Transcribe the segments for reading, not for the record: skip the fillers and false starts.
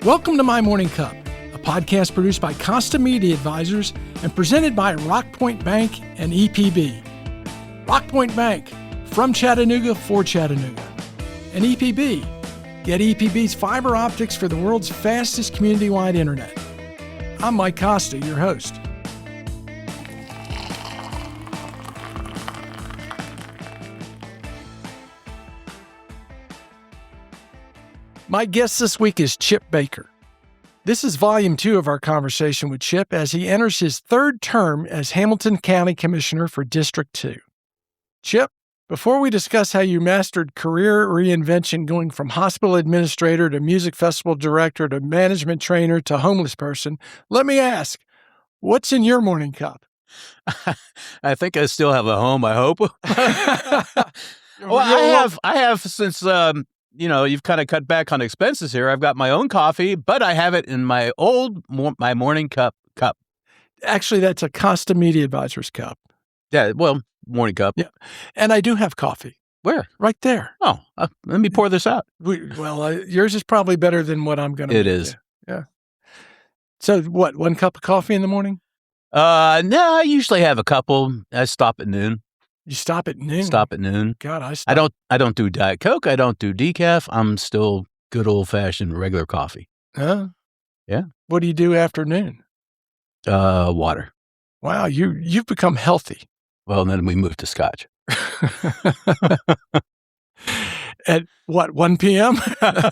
Welcome to My Morning Cup, a podcast produced by Costa Media Advisors and presented by Rockpoint Bank and EPB. Rockpoint Bank, from Chattanooga for Chattanooga. And EPB, get EPB's fiber optics for the world's fastest community-wide internet. I'm Mike Costa, your host. My guest this week is Chip Baker. This is volume 2 of our conversation with Chip as he enters his third term as Hamilton County Commissioner for District 2. Chip, before we discuss how you mastered career reinvention going from hospital administrator to music festival director to management trainer to homeless person, let me ask, what's in your morning cup? I think I still have a home, I hope. Well, I have since, you've kind of cut back on expenses here. I've got my own coffee, but I have it in my my morning cup. Actually, that's a Costa Media Advisors cup. Yeah, well, morning cup. Yeah, and I do have coffee. Where? Right there. Oh, let me pour this out. Yours is probably better than what I'm going to It is. Yeah. So what, 1 cup of coffee in the morning? No, I usually have a couple. I stop at noon. You stop at noon? Stop at noon. God, I don't do Diet Coke. I don't do decaf. I'm still good old-fashioned regular coffee. Huh? Yeah. What do you do after noon? Water. Wow, you've become healthy. Well, then we moved to Scotch. At what, 1 p.m.?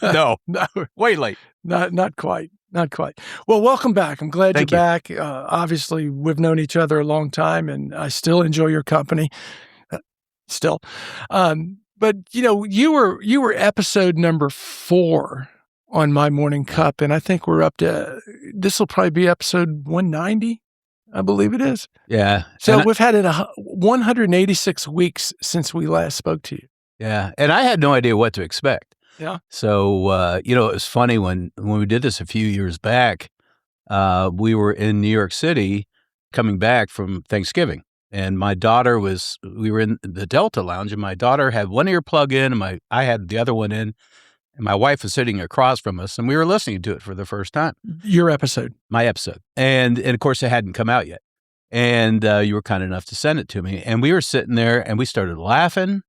No, No, way late. not quite. Not quite. Well, welcome back. I'm glad Thank you're back. Obviously, we've known each other a long time, and I still enjoy your company. Still. But, you were episode number 4 on My Morning Cup, and I think we're up to, this will probably be episode 190, I believe it is. Yeah. So we've had it 186 weeks since we last spoke to you. Yeah, and I had no idea what to expect. Yeah. So, it was funny when we did this a few years back, we were in New York City coming back from Thanksgiving, and we were in the Delta Lounge, and my daughter had one earplug in, and I had the other one in, and my wife was sitting across from us, and we were listening to it for the first time. Your episode. My episode. And of course, it hadn't come out yet. And you were kind enough to send it to me, and we were sitting there, and we started laughing,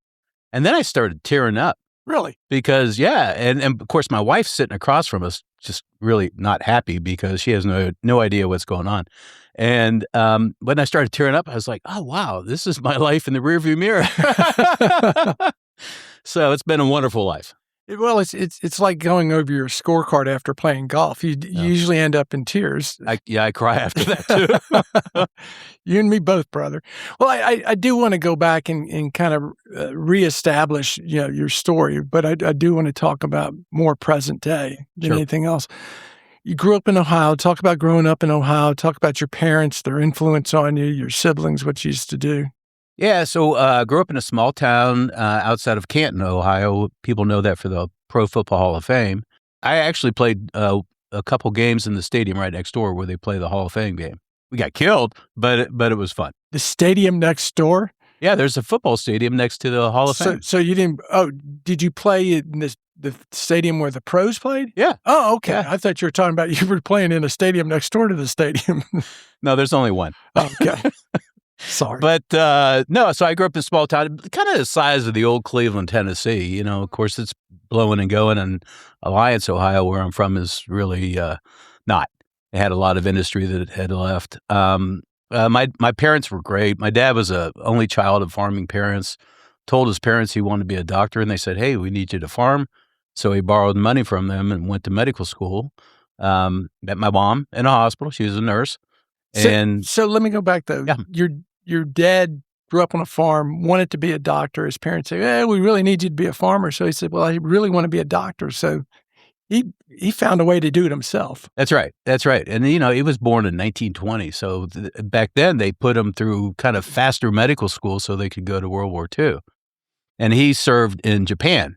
and then I started tearing up. Really? Because, and of course, my wife's sitting across from us, just really not happy because she has no idea what's going on. And when I started tearing up, I was like, oh, wow, this is my life in the rearview mirror. So it's been a wonderful life. Well, it's like going over your scorecard after playing golf. You usually end up in tears. I cry after that, too. You and me both, brother. Well, I do want to go back and kind of reestablish, your story, but I do want to talk about more present day than anything else. You grew up in Ohio. Talk about growing up in Ohio. Talk about your parents, their influence on you, your siblings, what you used to do. Yeah, so I grew up in a small town outside of Canton, Ohio. People know that for the Pro Football Hall of Fame. I actually played a couple games in the stadium right next door where they play the Hall of Fame game. We got killed, but it was fun. The stadium next door? Yeah, there's a football stadium next to the Hall of Fame. So you didn't, did you play in the stadium where the pros played? Yeah. Oh, okay. Yeah. I thought you were talking about you were playing in a stadium next door to the stadium. No, there's only one. Okay. Sorry. But no, so I grew up in a small town, kind of the size of the old Cleveland, Tennessee. Of course, it's blowing and going, and Alliance, Ohio, where I'm from, is really not. It had a lot of industry that had left. My parents were great. My dad was a only child of farming parents, told his parents he wanted to be a doctor, and they said, hey, we need you to farm. So he borrowed money from them and went to medical school. Met my mom in a hospital. She was a nurse. So let me go back, though. Yeah. Your dad grew up on a farm, wanted to be a doctor. His parents said, we really need you to be a farmer. So he said, well, I really want to be a doctor. So he found a way to do it himself. That's right. And, he was born in 1920. So back then they put him through kind of faster medical school so they could go to World War II. And he served in Japan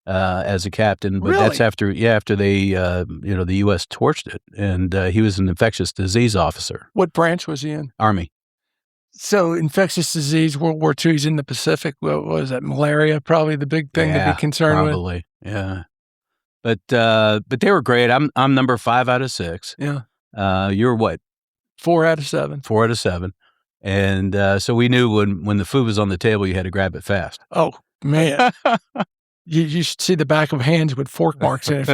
as a captain. But Really? That's after they, the U.S. torched it. And he was an infectious disease officer. What branch was he in? Army. So infectious disease, World War II, he's in the Pacific. What was that? Malaria, probably the big thing to be concerned with. Probably. Yeah. But they were great. I'm number 5 out of 6. Yeah. You're what? 4 out of 7. 4 out of 7. And so we knew when the food was on the table, you had to grab it fast. Oh, man. You should see the back of hands with fork marks in it.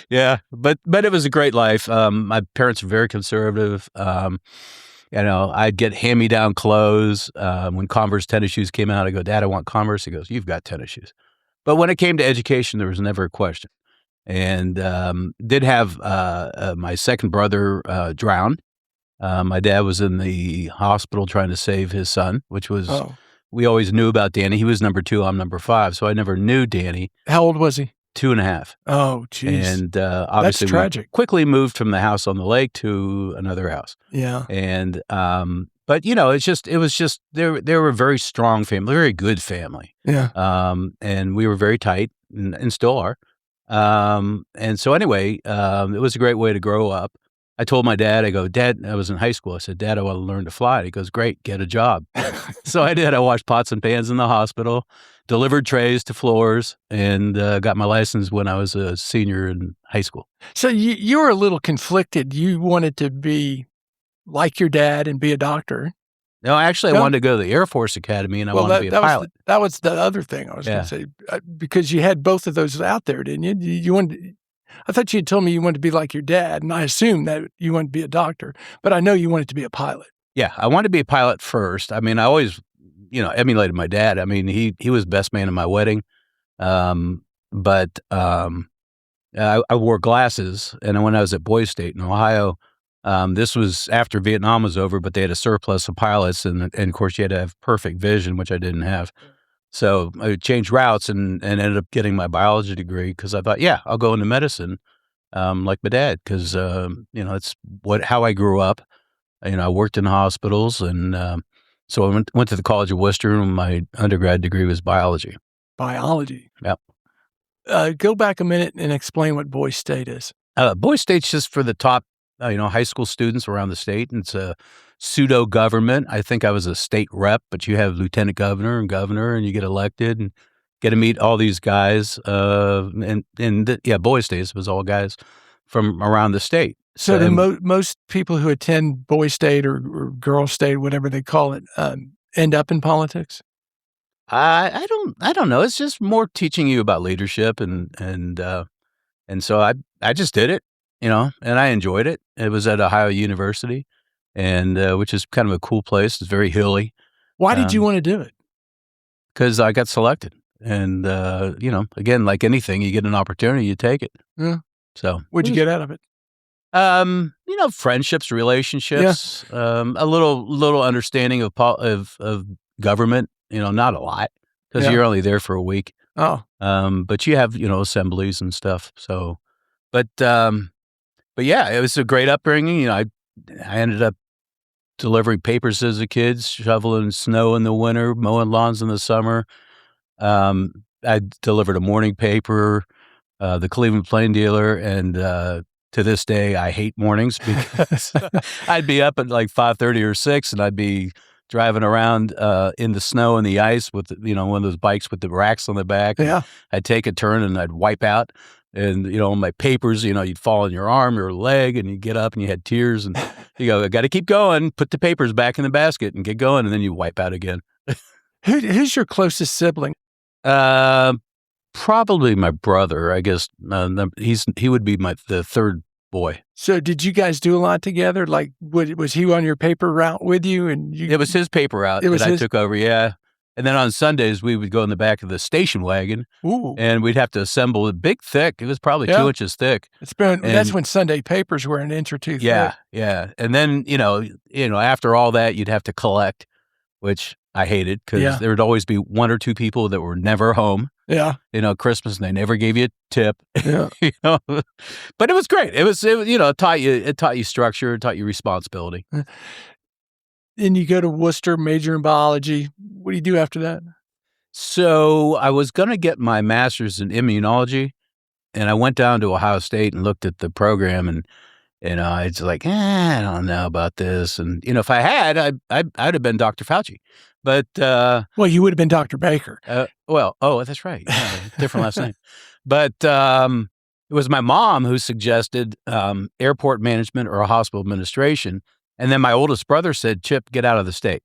Yeah, but it was a great life. My parents were very conservative. I'd get hand-me-down clothes. When Converse tennis shoes came out, I go, Dad, I want Converse. He goes, you've got tennis shoes. But when it came to education, there was never a question. And did have my second brother drown. My dad was in the hospital trying to save his son, which was... Oh. We always knew about Danny. He was number 2. I'm number 5. So I never knew Danny. How old was he? 2.5. Oh, geez. And obviously, that's tragic. We quickly moved from the house on the lake to another house. Yeah. And but it was just they were a very strong family, very good family. Yeah. And we were very tight, and still are. And so anyway, it was a great way to grow up. I told my dad, I go, Dad, I was in high school. I said, Dad, I want to learn to fly. And he goes, great, get a job. So I did. I washed pots and pans in the hospital, delivered trays to floors, and got my license when I was a senior in high school. So you were a little conflicted. You wanted to be like your dad and be a doctor. No, actually, I wanted to go to the Air Force Academy, and I wanted to be a pilot. That was the other thing I was going to say, because you had both of those out there, didn't you? You wanted... I thought you had told me you wanted to be like your dad, and I assumed that you wanted to be a doctor, but I know you wanted to be a pilot. Yeah, I wanted to be a pilot first. I mean, I always, emulated my dad. I mean, he was best man in my wedding, but I wore glasses, and when I was at Boise State in Ohio, this was after Vietnam was over, but they had a surplus of pilots, and of course you had to have perfect vision, which I didn't have. So I changed routes and ended up getting my biology degree because I thought, yeah, I'll go into medicine like my dad because, it's how I grew up. I worked in hospitals, and so I went to the College of Worcester, and my undergrad degree was biology. Biology? Yep. Go back a minute and explain what Boise State is. Boise State's just for the top, high school students around the state, and it's a pseudo government. I think I was a state rep, but you have lieutenant governor, and you get elected and get to meet all these guys. Boise State was all guys from around the state. So most people who attend Boise State or Girl State, whatever they call it, end up in politics? I don't know. It's just more teaching you about leadership, and so I just did it, and I enjoyed it. It was at Ohio University. And which is kind of a cool place. It's very hilly. Why did you want to do it? Because I got selected. And, again, like anything, you get an opportunity, you take it. Yeah. So what'd you get out of it? Friendships, relationships, a little understanding of government, not a lot because you're only there for a week. Oh. But you have, assemblies and stuff. So, but yeah, it was a great upbringing. I ended up delivering papers as a kid, shoveling snow in the winter, mowing lawns in the summer. I delivered a morning paper, the Cleveland Plain Dealer, and to this day, I hate mornings because I'd be up at like 5:30 or 6, and I'd be driving around in the snow and the ice with one of those bikes with the racks on the back. Yeah, I'd take a turn and I'd wipe out. And, my papers, you'd fall on your arm or leg, and you get up and you had tears, and you go, I got to keep going, put the papers back in the basket and get going. And then you wipe out again. Who's your closest sibling? Probably my brother, I guess. He would be the third boy. So did you guys do a lot together? Like, was he on your paper route with you? And it was his paper route that I took over. Yeah. And then on Sundays, we would go in the back of the station wagon, and we'd have to assemble it big, thick. It was probably 2 inches thick. That's when Sunday papers were an inch or two thick. Yeah. And then, after all that, you'd have to collect, which I hated because there would always be 1 or 2 people that were never home. Yeah. Christmas, and they never gave you a tip. Yeah. But it was great. It taught you structure, it taught you responsibility. Then you go to Worcester, major in biology. What do you do after that? So I was going to get my master's in immunology, and I went down to Ohio State and looked at the program, and it's like, I don't know about this. And if I had, I'd have been Dr. Fauci. But well, you would have been Dr. Baker. That's right. Yeah, different last name. But it was my mom who suggested airport management or a hospital administration. And then my oldest brother said, Chip, get out of the state.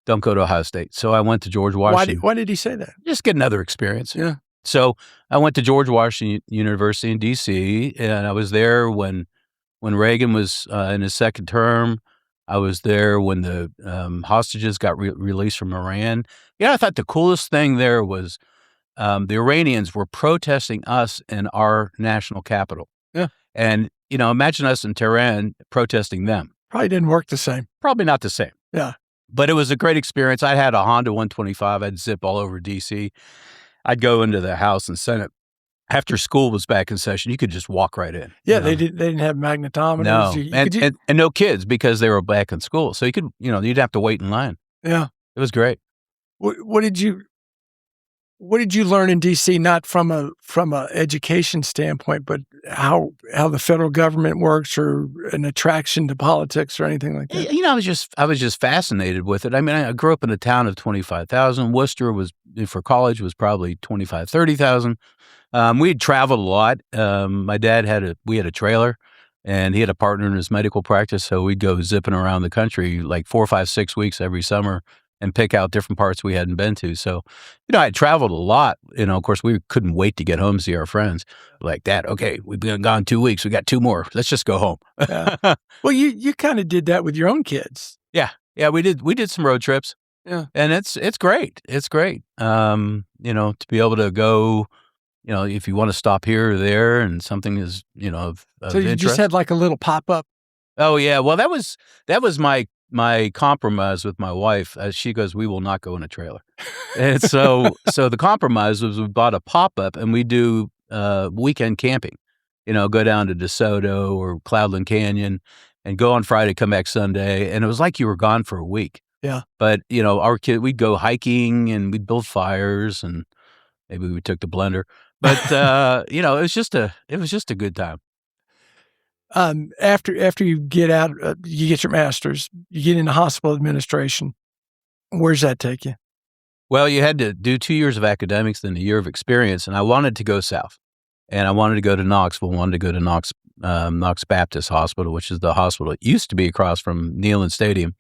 Don't go to Ohio State. So I went to George Washington. Why did he say that? Just get another experience. Yeah. So I went to George Washington University in D.C., and I was there when Reagan was in his second term. I was there when the hostages got released from Iran. Yeah, I thought the coolest thing there was the Iranians were protesting us in our national capital. Yeah. And, imagine us in Tehran protesting them. Probably didn't work the same. Probably not the same. Yeah. But it was a great experience. I had a Honda 125. I'd zip all over D.C. I'd go into the House and Senate. After school was back in session, you could just walk right in. Yeah, they didn't have magnetometers. No, and no kids because they were back in school. So you could, you'd have to wait in line. Yeah. It was great. What did you learn in D.C., not from a education standpoint, but how the federal government works or an attraction to politics or anything like that? I was just fascinated with it. I mean, I grew up in a town of 25,000. Worcester for college was probably 25, 30,000. We'd traveled a lot. My dad we had a trailer, and he had a partner in his medical practice. So we'd go zipping around the country like 4, 5, 6 weeks every summer and pick out different parts we hadn't been to. So, I traveled a lot. Of course, we couldn't wait to get home to see our friends. Like, Dad, okay, we've been gone 2 weeks. We got 2 more. Let's just go home. Yeah. Well, you kind of did that with your own kids. Yeah. Yeah, we did some road trips. Yeah. And it's great. It's great. To be able to go, if you want to stop here or there and something is, of so you interest. just had like a little pop-up. Oh, yeah. Well, that was my compromise with my wife. She goes, we will not go in a trailer. And so the compromise was we bought a pop-up and we do weekend camping, go down to DeSoto or Cloudland Canyon and go on Friday, come back Sunday. And it was like you were gone for a week. Yeah. But, our kid, we'd go hiking and we'd build fires and maybe we took the blender. But, it was just a good time. After you get out, you get your master's, you get into hospital administration. Where's that take you? Well, you had to do 2 years of academics, then a year of experience, and I wanted to go south. And I wanted to go to Knoxville, wanted to go to Knox Baptist Hospital, which is the hospital that used to be across from Neyland Stadium.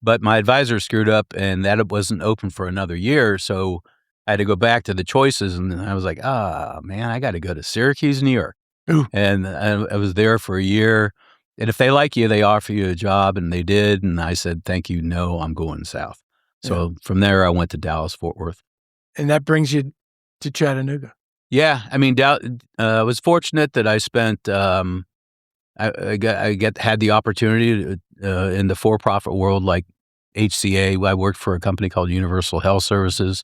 But my advisor screwed up, and that wasn't open for another year, so I had to go back to the choices, and I was like, man, I got to go to Syracuse, New York. Ooh. And I was there for a year. And if they like you, they offer you a job, and they did. And I said, thank you, no, I'm going south. So from there, I went to Dallas, Fort Worth. And that brings you to Chattanooga. Yeah. I mean, I was fortunate that I spent, had the opportunity in the for-profit world like HCA. I worked for a company called Universal Health Services.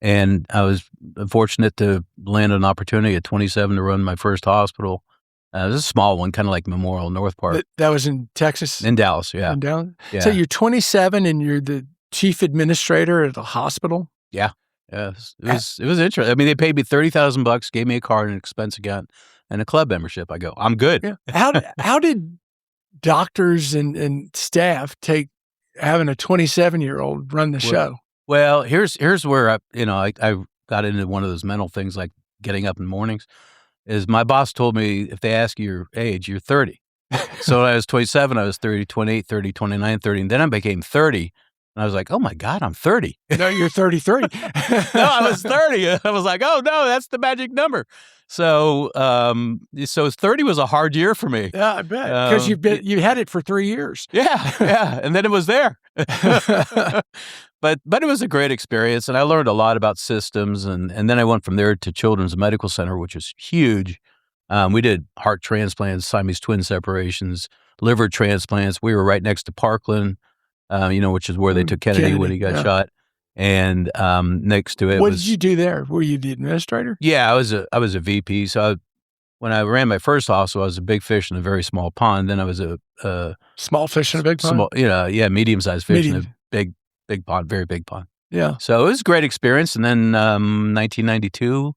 And I was fortunate to land an opportunity at 27 to run my first hospital. It was a small one, kind of like Memorial North Park. That was in Texas? In Dallas, yeah. In Dallas? Yeah. So you're 27 and you're the chief administrator at a hospital? Yeah. It was interesting. I mean, they paid me $30,000, gave me a card, an expense account, and a club membership. I go, I'm good. Yeah. How did doctors and staff take having a 27-year-old run the show? Well, here's where I got into one of those mental things like getting up in the mornings. Is my boss told me if they ask you your age, you're 30. So when I was 27, I was 30, 28, 30, 29, 30, and then I became 30. And I was like, oh my God, I'm 30. No, you're 33. No, I was 30. I was like, oh no, that's the magic number. So 30 was a hard year for me. Yeah, I bet. Because you had it for 3 years. Yeah. And then it was there. But it was a great experience, and I learned a lot about systems, and then I went from there to Children's Medical Center, which is huge. We did heart transplants, Siamese twin separations, liver transplants. We were right next to Parkland, which is where they took Kennedy when he got shot. And next to it what did you do there? Were you the administrator? Yeah, I was a VP. So when I ran my first hospital, I was a big fish in a very small pond. Then I was a small fish in a big pond? Medium-sized fish in a big pond, very big pond. Yeah. So it was a great experience. And then 1992,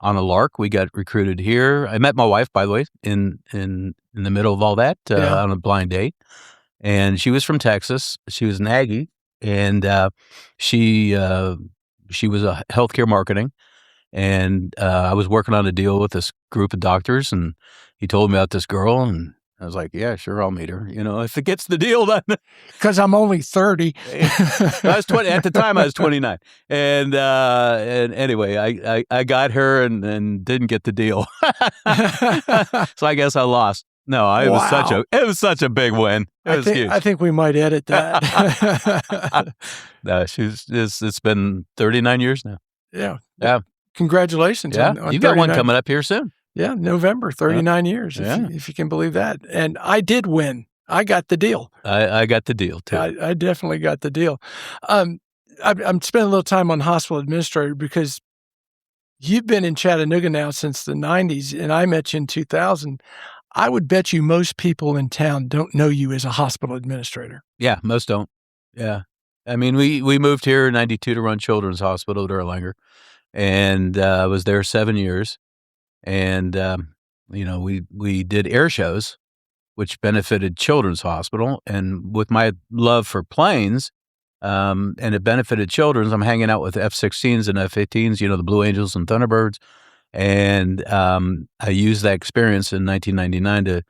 on a lark, we got recruited here. I met my wife, by the way, in the middle of all that on a blind date. And she was from Texas. She was an Aggie. And she was a healthcare marketing. And I was working on a deal with this group of doctors, and he told me about this girl, and I was like, yeah, sure, I'll meet her. If it gets the deal done. Because I'm only 30. I was 20 at the time. I was 29, and anyway, I got her and didn't get the deal, so I guess I lost. No, it was such a big win. It was huge. I think we might edit that. No, it's been 39 years now. Yeah. Congratulations. Yeah, On you got one 39 coming up here soon. Yeah, November, 39 years, if you can believe that. And I did win. I got the deal. I got the deal, too. I definitely got the deal. I'm spending a little time on hospital administrator because you've been in Chattanooga now since the 90s, and I met you in 2000. I would bet you most people in town don't know you as a hospital administrator. Yeah, most don't. Yeah. I mean, we moved here in 92 to run Children's Hospital at Erlanger, and I was there 7 years. And, we did air shows, which benefited Children's Hospital. And with my love for planes, and it benefited Children's, I'm hanging out with F-16s and F-18s, the Blue Angels and Thunderbirds. And I used that experience in 1999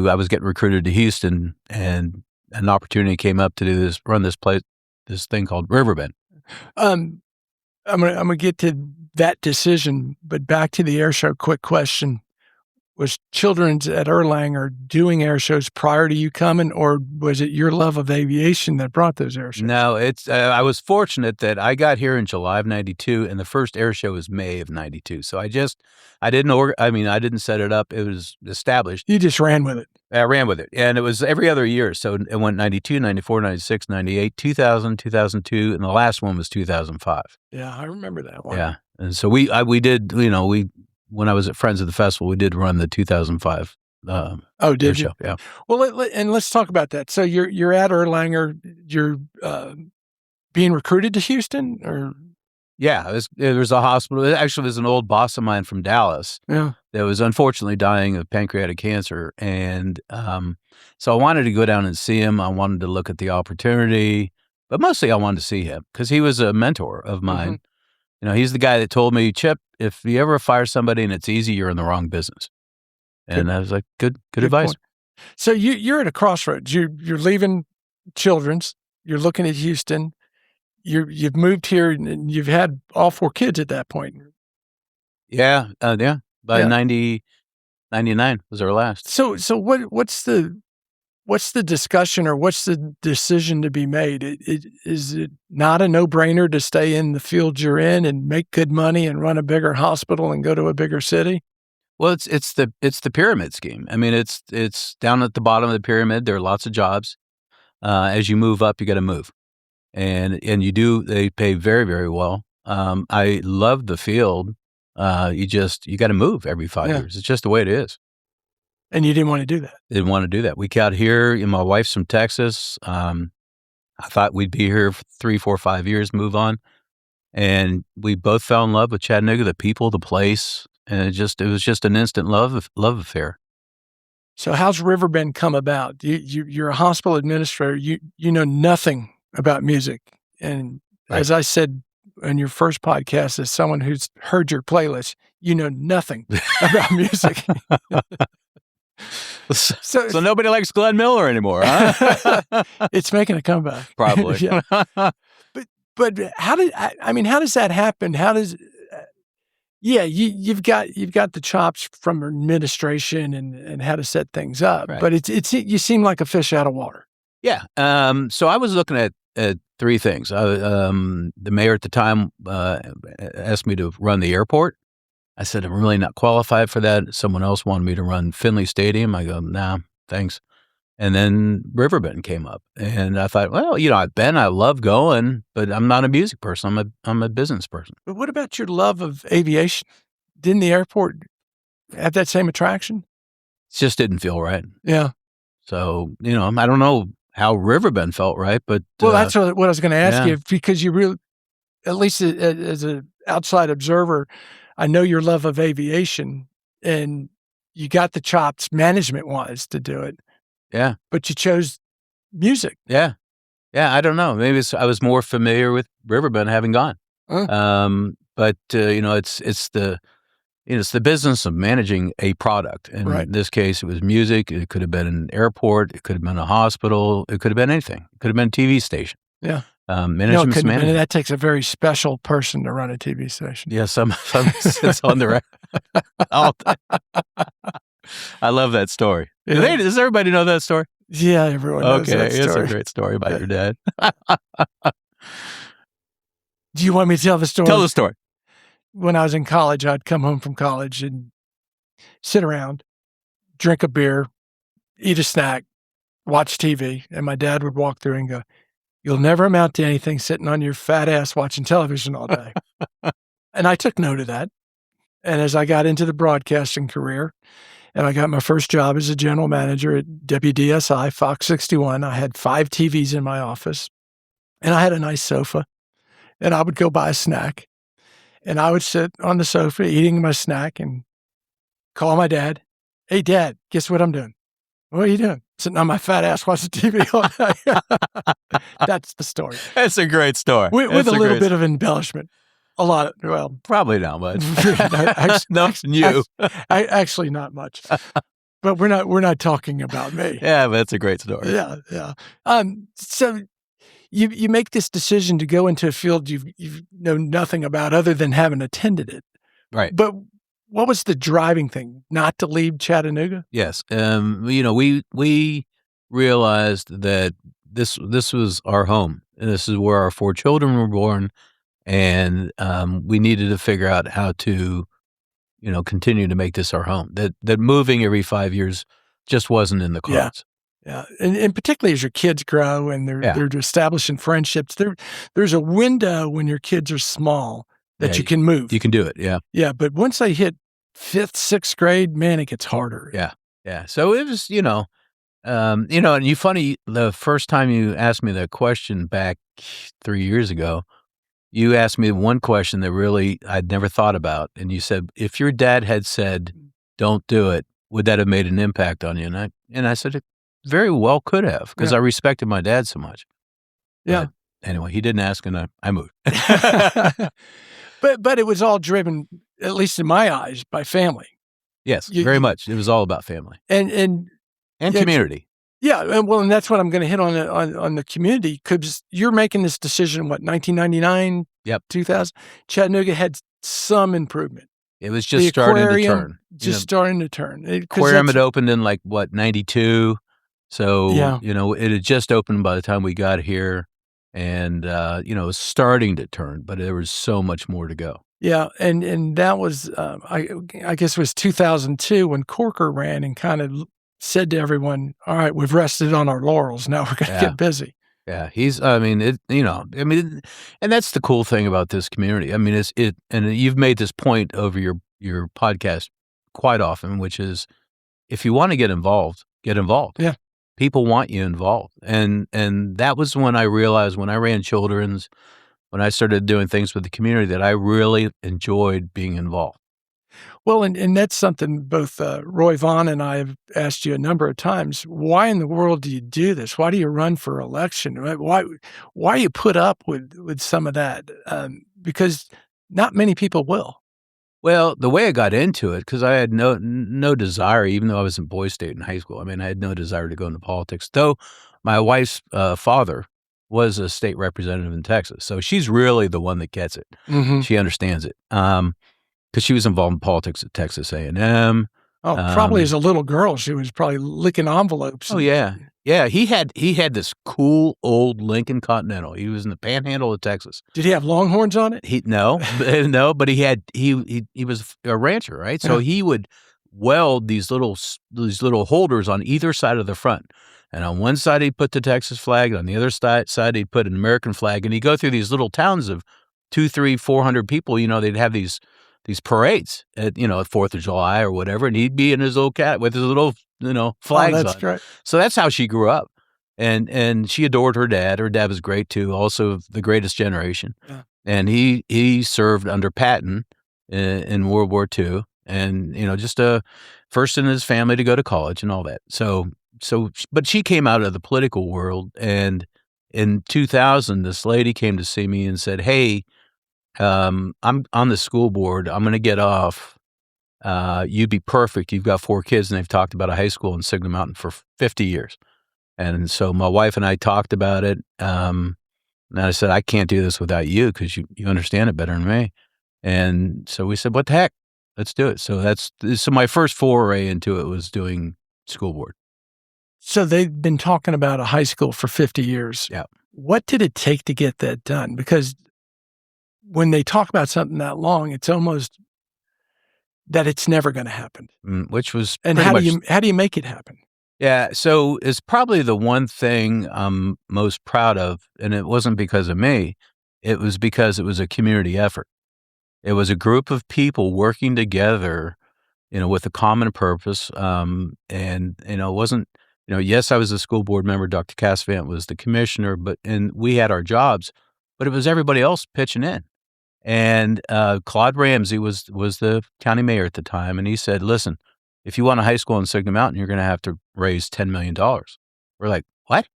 I was getting recruited to Houston, and an opportunity came up to run this thing called Riverbend. I'm gonna get to that decision, but back to the air show. Quick question: was Children's at Erlanger doing air shows prior to you coming, or was it your love of aviation that brought those air shows? No, it's I was fortunate that I got here in July of 92, and the first air show was May of 92. So I didn't set it up. It was established. You just ran with it. I ran with it, and it was every other year. So it went 92, 94, 96, 98, 2000, 2002, and the last one was 2005. Yeah, I remember that one. Yeah, and so we did, when I was at Friends of the Festival, we did run the 2005 did you? show. Yeah. Well, and let's talk about that. So you're at Erlanger. You're being recruited to Houston, or yeah, it was a hospital. It actually was an old boss of mine from Dallas. Yeah. That was unfortunately dying of pancreatic cancer, and so I wanted to go down and see him. I wanted to look at the opportunity, but mostly I wanted to see him because he was a mentor of mine. He's the guy that told me, Chip, if you ever fire somebody and it's easy, you're in the wrong business. And I was like, good advice. Point. So you're at a crossroads. You're leaving Children's. You're looking at Houston. You've moved here and you've had all 4 kids at that point. Yeah. By 99 was our last. So what's the discussion, or what's the decision to be made? Is it not a no-brainer to stay in the field you're in and make good money and run a bigger hospital and go to a bigger city? Well, it's the pyramid scheme. I mean, it's down at the bottom of the pyramid. There are lots of jobs. As you move up, you got to move, and you do. They pay very, very well. I love the field. You got to move every 5 years. It's just the way it is. And you didn't want to do that. Didn't want to do that. We got here. My wife's from Texas. I thought we'd be here for 3, 4, 5 years, move on. And we both fell in love with Chattanooga, the people, the place. And it was just an instant love affair. So how's Riverbend come about? You're a hospital administrator. You know nothing about music. And as I said in your first podcast, as someone who's heard your playlist, you know nothing about music. So nobody likes Glenn Miller anymore, huh? It's making a comeback. Probably. Yeah. But how does that happen? How does you've got the chops from administration and how to set things up, right. But it's you seem like a fish out of water. Yeah. So I was looking at 3 things. The mayor at the time asked me to run the airport. I said, I'm really not qualified for that. Someone else wanted me to run Finley Stadium. I go, nah, thanks. And then Riverbend came up, and I thought, well, I love going, but I'm not a music person. I'm a business person. But what about your love of aviation? Didn't the airport have that same attraction? It just didn't feel right. Yeah. So, I don't know how Riverbend felt right, but well, that's what I was going to ask you, because you really, at least as an outside observer, I know your love of aviation, and you got the chops management-wise to do it. Yeah. But you chose music. Yeah. Yeah, I don't know. Maybe I was more familiar with Riverbend having gone. But it's the business of managing a product. And Right. in this case, it was music. It could have been an airport. It could have been a hospital. It could have been anything. It could have been a TV station. Yeah. No, it Management's couldn't have been. management. That takes a very special person to run a TV station. Yeah, some sits on the record all the time. I love that story. Yeah. Does everybody know that story? Yeah, everyone knows that Okay, it's story. a great story about your dad. Do you want me to tell the story? Tell the story. When I was in college, I'd come home from college and sit around, drink a beer, eat a snack, watch TV, and my dad would walk through and go, "You'll never amount to anything sitting on your fat ass watching television all day." And I took note of that. And as I got into the broadcasting career, and I got my first job as a general manager at WDSI, Fox 61, I had 5 TVs in my office, and I had a nice sofa, and I would go buy a snack, and I would sit on the sofa eating my snack and call my dad. "Hey, Dad, guess what I'm doing?" "What are you doing?" "Sitting on my fat ass watching TV all day." That's the story. That's a great story. With a little bit of embellishment. A lot of, well, Probably not much. actually, you. actually not much. But we're not talking about me. Yeah, but that's a great story. Yeah, yeah. So you make this decision to go into a field you know nothing about other than having attended it. Right. But what was the driving thing? Not to leave Chattanooga? Yes. We realized that this was our home, and this is where our 4 children were born, and we needed to figure out how to, continue to make this our home. That moving every 5 years just wasn't in the cards. Yeah, and particularly as your kids grow and they're establishing friendships, there's a window when your kids are small that you can move. You can do it. Yeah. Yeah, but once they hit 5th, 6th grade, man, it gets harder. Yeah. Yeah. So it was, and you funny, the first time you asked me that question back 3 years ago, you asked me one question that really I'd never thought about. And you said, if your dad had said, "Don't do it," would that have made an impact on you? And I said, it very well could have, because I respected my dad so much. Yeah. But anyway, he didn't ask, and I moved. But it was all driven, at least in my eyes, by family. Yes, very much. It was all about family And community. Yeah, and that's what I'm going to hit on the community, because you're making this decision, what, 1999? Yep. 2000? Chattanooga had some improvement. It was just starting to turn. Starting to turn. Aquarium had opened in 92. So, it had just opened by the time we got here, and, it was starting to turn, but there was so much more to go. Yeah, and that was, I guess it was 2002 when Corker ran and kind of said to everyone, "All right, we've rested on our laurels. Now we're going to get busy." Yeah, and that's the cool thing about this community. I mean, and you've made this point over your podcast quite often, which is, if you want to get involved, get involved. Yeah. People want you involved. And that was when I realized, when I ran children's, when I started doing things with the community, that I really enjoyed being involved. Well, and that's something both Roy Vaughn and I have asked you a number of times. Why in the world do you do this? Why do you run for election? Why you put up with some of that? Because not many people will. Well, the way I got into it, because I had no desire, even though I was in Boys State in high school. I mean, I had no desire to go into politics, though my wife's father was a state representative in Texas. So she's really the one that gets it. Mm-hmm. She understands it. Because she was involved in politics at Texas A&M. Oh, probably as a little girl, she was probably licking envelopes. Oh, yeah. Yeah, he had this cool old Lincoln Continental. He was in the panhandle of Texas. Did he have Longhorns on it? No, but he was a rancher, right? So he would weld these little holders on either side of the front. And on one side he'd put the Texas flag, on the other side he'd put an American flag, and he'd go through these little towns of 200, 300, 400 people. They'd have these parades at 4th of July or whatever, and he'd be in his little cat with his little flags on. That's great. So that's how she grew up, and she adored her dad. Her dad was great too, also the greatest generation. Yeah. And he served under Patton in World War II, and just first in his family to go to college and all that. So but she came out of the political world, and in 2000, this lady came to see me and said, "Hey, I'm on the school board. I'm going to get off. You'd be perfect. You've got 4 kids, and they've talked about a high school in Signal Mountain for 50 years. And so my wife and I talked about it. And I said, I can't do this without you because you understand it better than me. And so we said, what the heck? Let's do it. So my first foray into it was doing school board. So they've been talking about a high school for 50 years. Yeah. What did it take to get that done? Because when they talk about something that long, it's almost that it's never going to happen. Which was And how do you make it happen? Yeah, so it's probably the one thing I'm most proud of, and it wasn't because of me. It was because it was a community effort. It was a group of people working together, with a common purpose. And it wasn't, yes, I was a school board member. Dr. Cassavant was the commissioner, and we had our jobs, but it was everybody else pitching in. And Claude Ramsey was the county mayor at the time, and he said, "Listen, if you want a high school in Signal Mountain, you're going to have to raise $10 million." We're like, "What?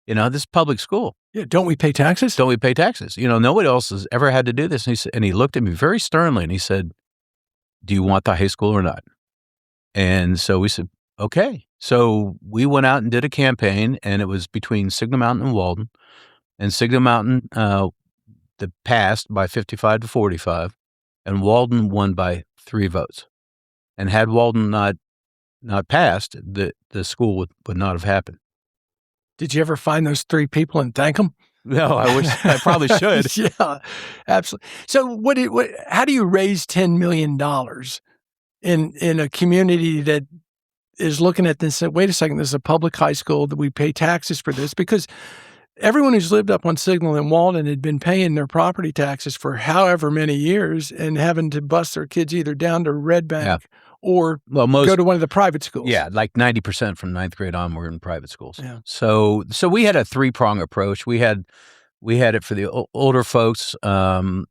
This is public school. Yeah, don't we pay taxes? Don't we pay taxes? Nobody else has ever had to do this." And he looked at me very sternly and he said, "Do you want the high school or not?" And so we said, "Okay." So we went out and did a campaign, and it was between Signal Mountain and Walden. And Signal Mountain passed by 55 to 45, and Walden won by 3 votes. And had Walden not passed, the school would not have happened. Did you ever find those 3 people and thank them? No, I wish I probably should. Yeah, absolutely. So how do you raise $10 million in a community that is looking at this and say, wait a second, this is a public high school that we pay taxes for this? Because everyone who's lived up on Signal in Walden had been paying their property taxes for however many years and having to bus their kids either down to Red Bank or go to one of the private schools. Yeah, like 90% from 9th grade on were in private schools. Yeah. So we had a 3-prong approach. We had it for the older folks, do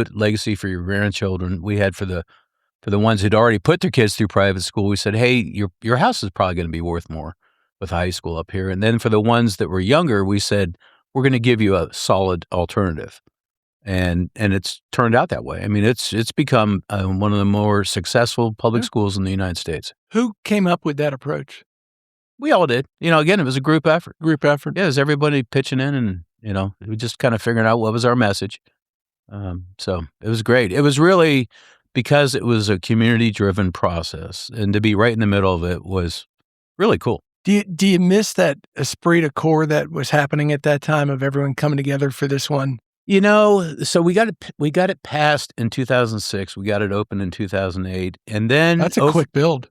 it legacy for your grandchildren. We had for the ones who'd already put their kids through private school. We said, hey, your house is probably going to be worth more with high school up here. And then for the ones that were younger, we said, we're going to give you a solid alternative. And it's turned out that way. I mean, it's become one of the more successful public schools in the United States. Who came up with that approach? We all did. Again, it was a group effort. Group effort. Yeah, it was everybody pitching in, and we just kind of figuring out what was our message. So it was great. It was really because it was a community-driven process, and to be right in the middle of it was really cool. Do you miss that esprit de corps that was happening at that time of everyone coming together for this one? So we got it passed in 2006. We got it open in 2008, and then that's a quick build.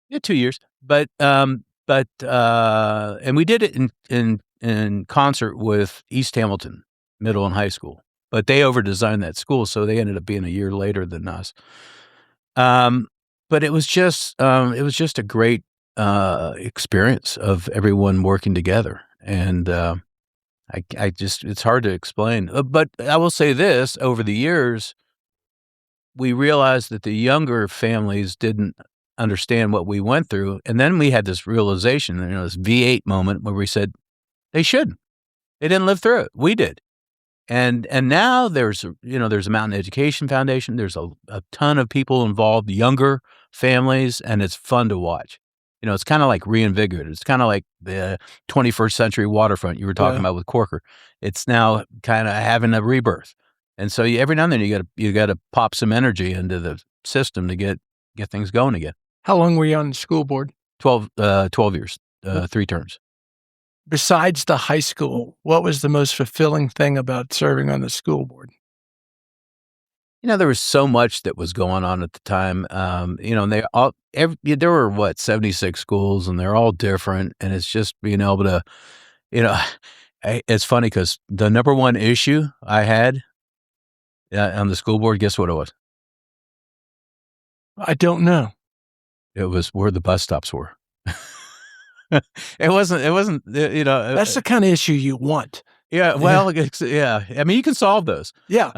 Yeah, 2 years. But and we did it in concert with East Hamilton Middle and High School, but they over-designed that school, so they ended up being a year later than us. But it was just a great experience of everyone working together, and it's hard to explain. But I will say this: over the years, we realized that the younger families didn't understand what we went through, and then we had this realization, this V8 moment where we said they shouldn't. They didn't live through it. We did. And now there's a Mountain Education Foundation. There's a ton of people involved, younger families, and it's fun to watch. It's kind of like reinvigorated. It's kind of like the 21st century waterfront you were talking about with Corker. It's now kind of having a rebirth. And so every now and then you got to pop some energy into the system to get things going again. How long were you on the school board? 12 years, 3 terms. Besides the high school, what was the most fulfilling thing about serving on the school board? There was so much that was going on at the time. And there were 76 schools, and they're all different. And it's just being able to, it's funny because the number one issue I had on the school board, guess what it was? I don't know. It was where the bus stops were. It wasn't. That's the kind of issue you want. Yeah, well, yeah. I mean, you can solve those. Yeah.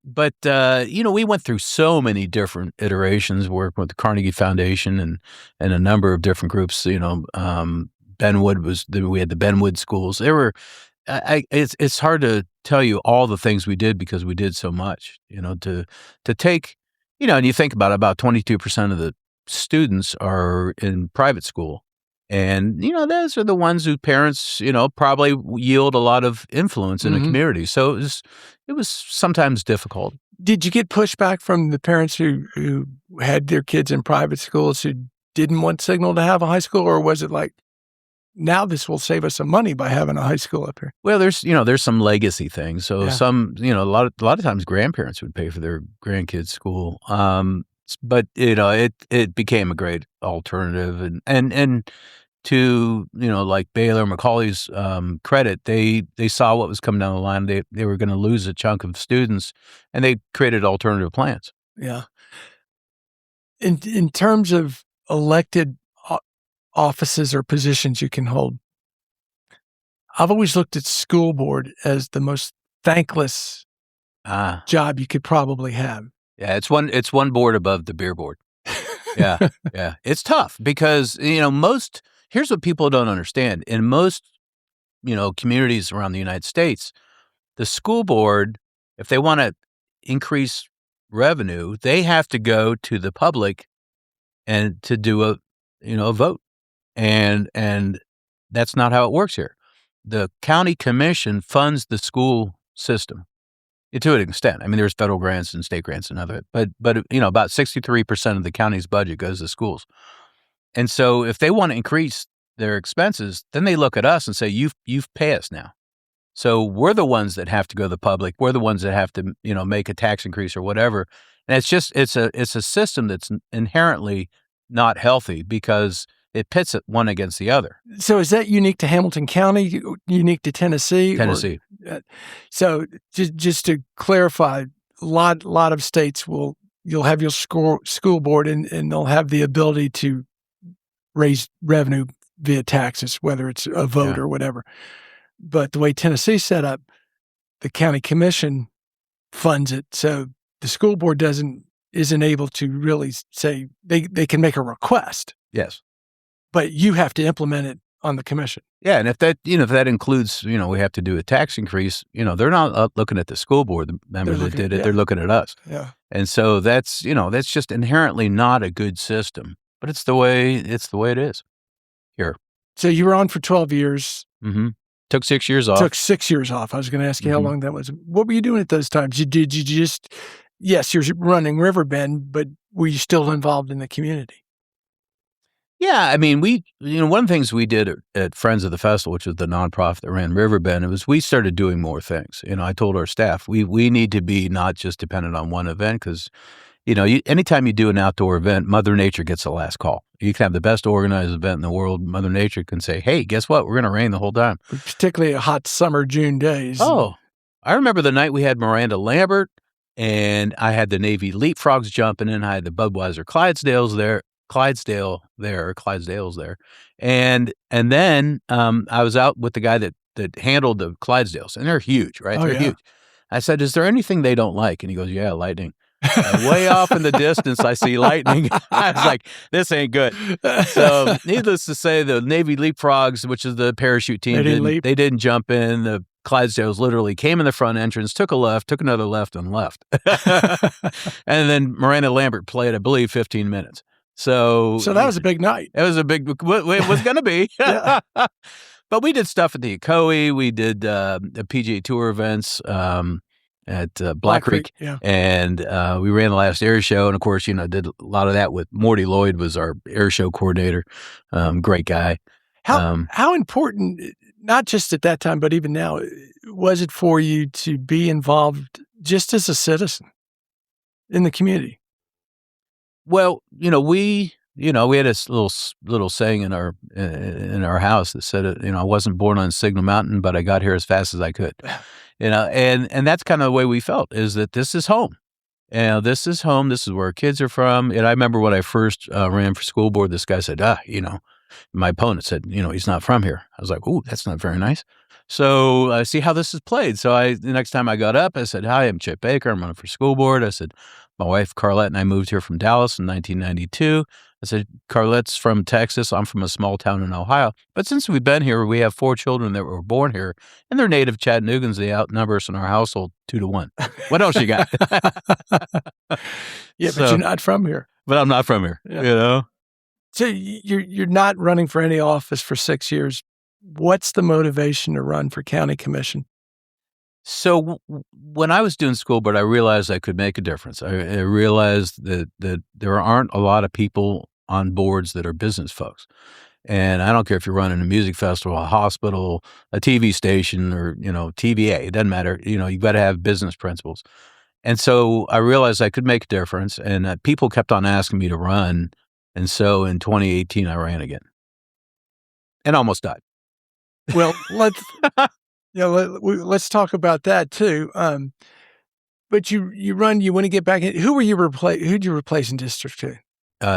But we went through so many different iterations, working with the Carnegie Foundation and a number of different groups. Benwood we had the Benwood schools. it's hard to tell you all the things we did because we did so much, to take, and you think about 22% of the students are in private school. And, those are the ones whose parents, probably yield a lot of influence in the community. So it was sometimes difficult. Did you get pushback from the parents who had their kids in private schools who didn't want Signal to have a high school, or was it like, now this will save us some money by having a high school up here? Well, there's some legacy things. So some, a lot of times grandparents would pay for their grandkids' school. But it became a great alternative, and to like Baylor, Macaulay's credit, they saw what was coming down the line. They were going to lose a chunk of students, and they created alternative plans. Yeah. In terms of elected offices or positions you can hold, I've always looked at school board as the most thankless job you could probably have. Yeah, it's one board above the beer board. Yeah, yeah. It's tough because, here's what people don't understand. In most, communities around the United States, the school board, if they want to increase revenue, they have to go to the public and to do a vote. And that's not how it works here. The county commission funds the school system. To an extent. I mean, there's federal grants and state grants and other, but about 63% of the county's budget goes to schools. And so if they want to increase their expenses, then they look at us and say, you've paid us now. So we're the ones that have to go to the public. We're the ones that have to, make a tax increase or whatever. And it's a system that's inherently not healthy because it pits it one against the other. So is that unique to Hamilton County, unique to Tennessee? Tennessee. So just to clarify, a lot of states you'll have your school board and they'll have the ability to raise revenue via taxes, whether it's a vote or whatever. But the way Tennessee's set up, the county commission funds it. So the school board isn't able to really say they can make a request. Yes. But you have to implement it on the commission. Yeah, and if that includes, we have to do a tax increase, they're not looking at the school board, the members that did it, they're looking at us. Yeah. And so that's just inherently not a good system, but it's the way it is here. So you were on for 12 years. Mm-hmm. Took 6 years off. Took 6 years off. I was going to ask you how long that was. What were you doing at those times? Did you just, yes, you're running Riverbend, but were you still involved in the community? Yeah, I mean, one of the things we did at Friends of the Festival, which was the nonprofit that ran Riverbend, we started doing more things. I told our staff, we need to be not just dependent on one event because, anytime you do an outdoor event, Mother Nature gets the last call. You can have the best organized event in the world. Mother Nature can say, hey, guess what? We're going to rain the whole time. Particularly hot summer, June days. Oh, I remember the night we had Miranda Lambert and I had the Navy Leapfrogs jumping in. I had the Budweiser Clydesdales there. Clydesdales there. And then I was out with the guy that handled the Clydesdales, and they're huge, right? They're huge. I said, is there anything they don't like? And he goes, yeah, lightning. Way off in the distance, I see lightning. I was like, this ain't good. So needless to say, the Navy Leapfrogs, which is the parachute team, they didn't jump in. The Clydesdales literally came in the front entrance, took a left, took another left, and left. And then Miranda Lambert played, I believe, 15 minutes. So that was a big night. It was it was going to be. But we did stuff at the Ecoe. We did the PGA Tour events at Black Creek. Yeah. And we ran the last air show. And, of course, did a lot of that with Morty Lloyd was our air show coordinator. Great guy. How important, not just at that time, but even now, was it for you to be involved just as a citizen in the community? Well, we had this little saying in our house that said, I wasn't born on Signal Mountain, but I got here as fast as I could. And that's kind of the way we felt, is that this is home. This is home. This is where our kids are from. And I remember when I first ran for school board, this guy said, my opponent said, he's not from here. I was like, ooh, that's not very nice. So I see how this is played. So the next time I got up, I said, hi, I'm Chip Baker. I'm running for school board. I said, my wife, Carlette, and I moved here from Dallas in 1992. I said, Carlette's from Texas. I'm from a small town in Ohio. But since we've been here, we have 4 children that were born here, and they're native Chattanoogans. They outnumber us in our household 2-1. What else you got? Yeah, but you're not from here. But I'm not from here, Yeah. So you're not running for any office for 6 years. What's the motivation to run for county commission? So when I was doing school board, I realized I could make a difference. I realized that there aren't a lot of people on boards that are business folks. And I don't care if you're running a music festival, a hospital, a TV station, or, TVA, it doesn't matter. You've got to have business principles. And so I realized I could make a difference, and people kept on asking me to run. And so in 2018, I ran again and almost died. Well, let's talk about that too. But you run, you want to get back in. Who'd you replace in District 2?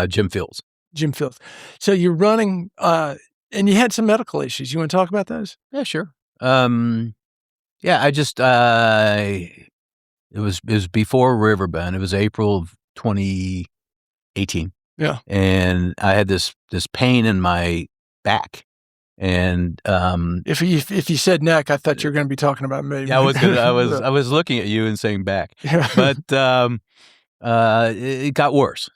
Jim Fields. Jim Fields. So you're running, and you had some medical issues. You want to talk about those? Yeah, sure. I just, it was before Riverbend. It was April of 2018. Yeah. And I had this pain in my back. And if you said neck, I thought you were going to be talking about me. Yeah, I was looking at you and saying back. Yeah. But it got worse,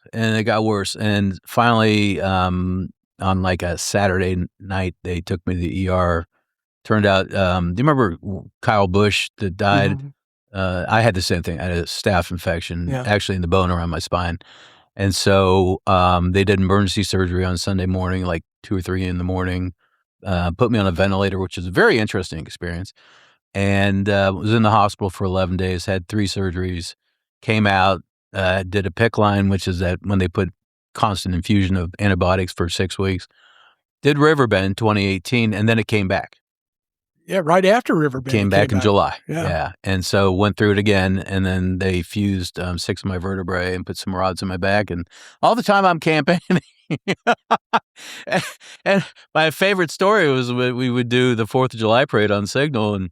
and finally on like a Saturday night, they took me to the ER. Turned out, do you remember Kyle Busch that died? Mhm. I had the same thing. I had a staph infection, Yeah. actually in the bone around my spine. And so they did emergency surgery on Sunday morning, like 2 or 3 in the morning, put me on a ventilator, which is a very interesting experience, and was in the hospital for 11 days, had 3 surgeries, came out, did a PICC line, which is that when they put constant infusion of antibiotics for 6 weeks, did Riverbend 2018, and then it came back. Yeah, right after Riverbend. Came back in July. Yeah. And so went through it again, and then they fused 6 of my vertebrae and put some rods in my back, and all the time I'm campaigning. And my favorite story was when we would do the 4th of July parade on Signal, and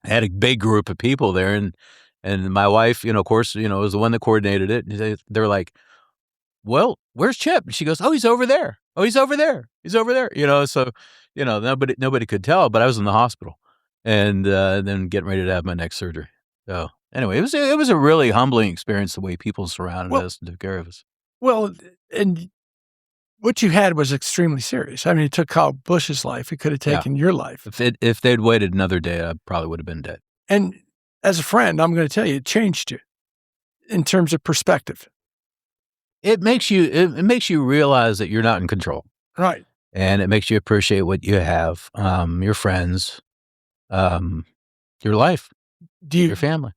I had a big group of people there, and my wife, of course, was the one that coordinated it. And they're like, "Well, where's Chip?" And she goes, "Oh, he's over there. Oh, he's over there. He's over there." So nobody could tell, but I was in the hospital, and then getting ready to have my next surgery. So anyway, it was a really humbling experience, the way people surrounded us and took care of us. Well, and what you had was extremely serious. I mean, it took Kyle Busch's life. It could have taken your life. If they'd waited another day, I probably would have been dead. And as a friend, I'm going to tell you, it changed you in terms of perspective. It makes you realize that you're not in control. Right. And it makes you appreciate what you have, your friends, your life, your family.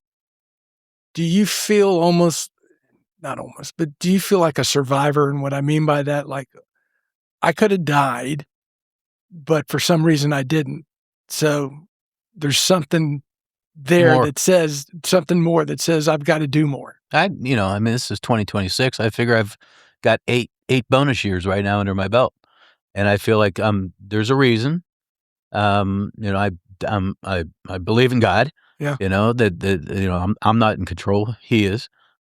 Do you feel do you feel like a survivor? And what I mean by that, like, I could have died, but for some reason I didn't. So there's something there that says something more, that says I've got to do more. This is 2026. I figure I've got eight bonus years right now under my belt. And I feel like there's a reason. I believe in God. Yeah. I'm not in control. He is.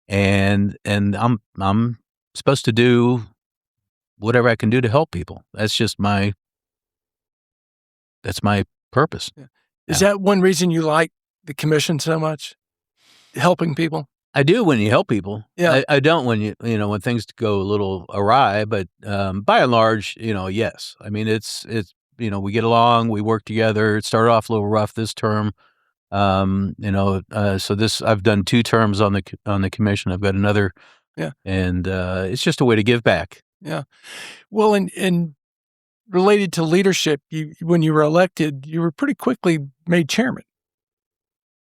And I'm supposed to do whatever I can do to help people. That's my purpose. Yeah. Is that one reason you like the commission so much? Helping people? I do when you help people. Yeah. I don't when when things go a little awry, but by and large, yes. I mean, it's we get along, we work together. It started off a little rough this term. So I've done 2 terms on the commission. I've got another. Yeah. And it's just a way to give back. Yeah. Well, and related to leadership, when you were elected, you were pretty quickly made chairman.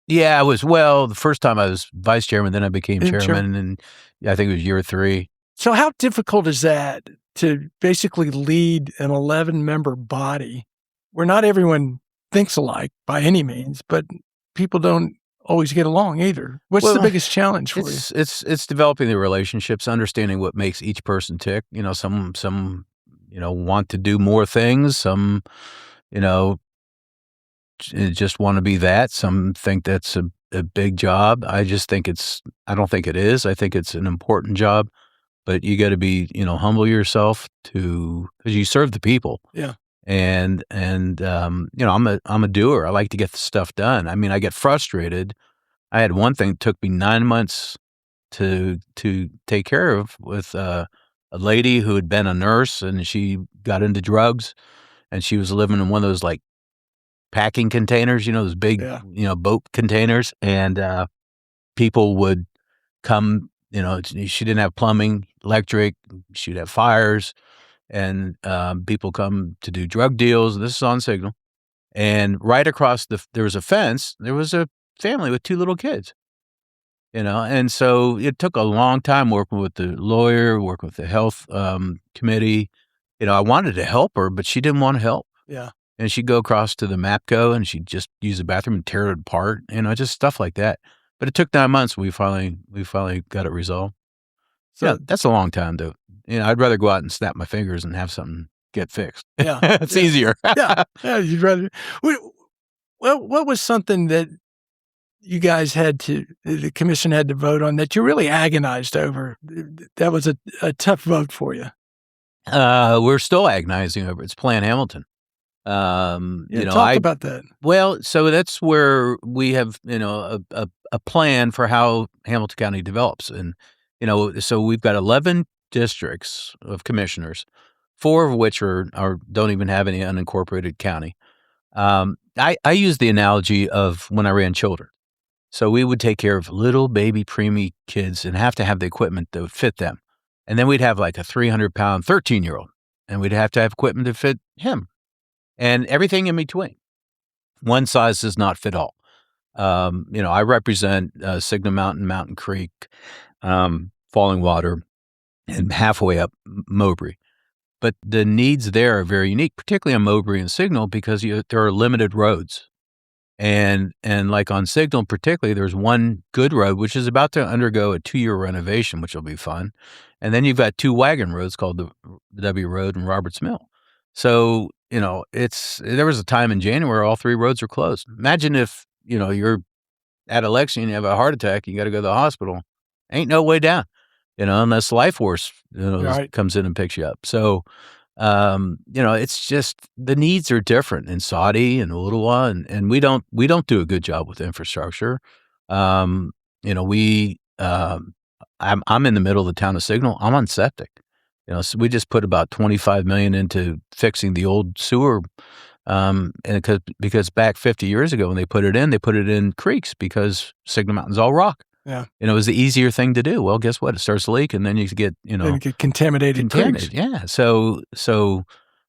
Yeah, I was. Well, the first time I was vice chairman, then I became chairman, and I think it was year 3. So how difficult is that to basically lead an 11-member body where not everyone thinks alike by any means, but people don't always get along either? What's the biggest challenge for you? It's developing the relationships, understanding what makes each person tick. Some want to do more things. Some, just want to be that. Some think that's a big job. I don't think it is. I think it's an important job. but you got to be, humble yourself because you serve the people. Yeah. And I'm a doer. I like to get the stuff done. I mean, I get frustrated. I had one thing that took me 9 months to take care of with a lady who had been a nurse, and she got into drugs, and she was living in one of those like packing containers, those big, Yeah. boat containers, and people would come. She didn't have plumbing, electric. She'd have fires, and people come to do drug deals. This is on Signal, and right across there was a fence. There was a family with 2 little kids. And so it took a long time working with the lawyer, working with the health committee. I wanted to help her, but she didn't want to help. Yeah. And she'd go across to the MAPCO and she'd just use the bathroom and tear it apart, just stuff like that. But it took 9 months. We finally got it resolved. So that's a long time, though. I'd rather go out and snap my fingers and have something get fixed. Yeah. It's easier. Yeah. You'd rather. Well, what was something that you guys the commission had to vote on that you really agonized over? That was a tough vote for you. We're still agonizing over it. It's Plan Hamilton. Talk about that. Well, so that's where we have, a plan for how Hamilton County develops. And, so we've got 11 districts of commissioners, 4 of which don't even have any unincorporated county. I use the analogy of when I ran children. So we would take care of little baby preemie kids and have to have the equipment that would fit them. And then we'd have like a 300-pound 13-year-old, and we'd have to have equipment to fit him and everything in between. One size does not fit all. I represent Signal Mountain, Mountain Creek, Falling Water, and halfway up Mowbray. But the needs there are very unique, particularly on Mowbray and Signal, because there are limited roads. And like on Signal particularly, there's one good road, which is about to undergo a 2-year renovation, which will be fun. And then you've got 2 wagon roads called the W Road and Roberts Mill. So, there was a time in January all 3 roads were closed. Imagine if, you're at election, you have a heart attack, you got to go to the hospital. Ain't no way down, unless Life Force, Right. comes in and picks you up. So, it's just the needs are different in Saudi and Ottawa, and we don't do a good job with infrastructure. I'm in the middle of the town of Signal. I'm on septic. So we just put about $25 million into fixing the old sewer, and because back 50 years ago when they put it in creeks because Signal Mountain's all rock. Yeah. It was the easier thing to do. Well, guess what? It starts to leak, and then you get, Then you get contaminated creeks. Yeah. So,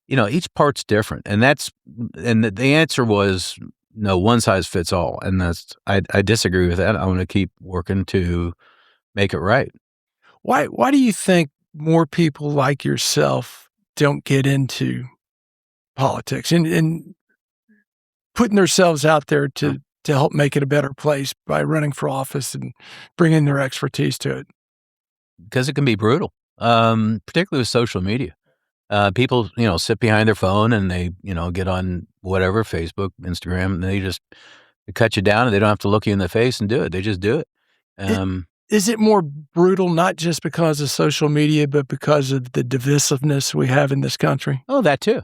each part's different. And the answer was no, one size fits all. And I disagree with that. I want to keep working to make it right. Why do you think more people like yourself don't get into politics and putting themselves out there to help make it a better place by running for office and bringing their expertise to it? Because it can be brutal, particularly with social media. People, sit behind their phone and they, get on whatever, Facebook, Instagram, and they cut you down and they don't have to look you in the face and do it. They just do it. Is it more brutal, not just because of social media, but because of the divisiveness we have in this country? Oh, that too.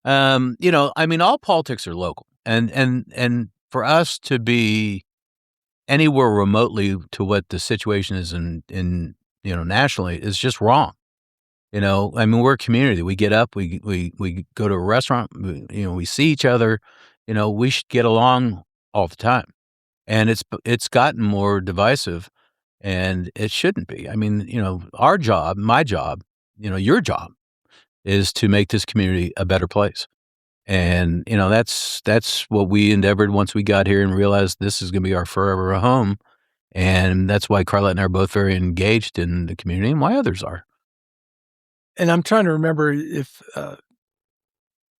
All politics are local, and for us to be anywhere remotely to what the situation is in nationally is just wrong. We're a community. We get up, we go to a restaurant, we see each other. We should get along all the time, and it's gotten more divisive. And it shouldn't be. Our job, my job, your job is to make this community a better place. And, that's what we endeavored once we got here and realized this is going to be our forever home. And that's why Carlette and I are both very engaged in the community and why others are. And I'm trying to remember if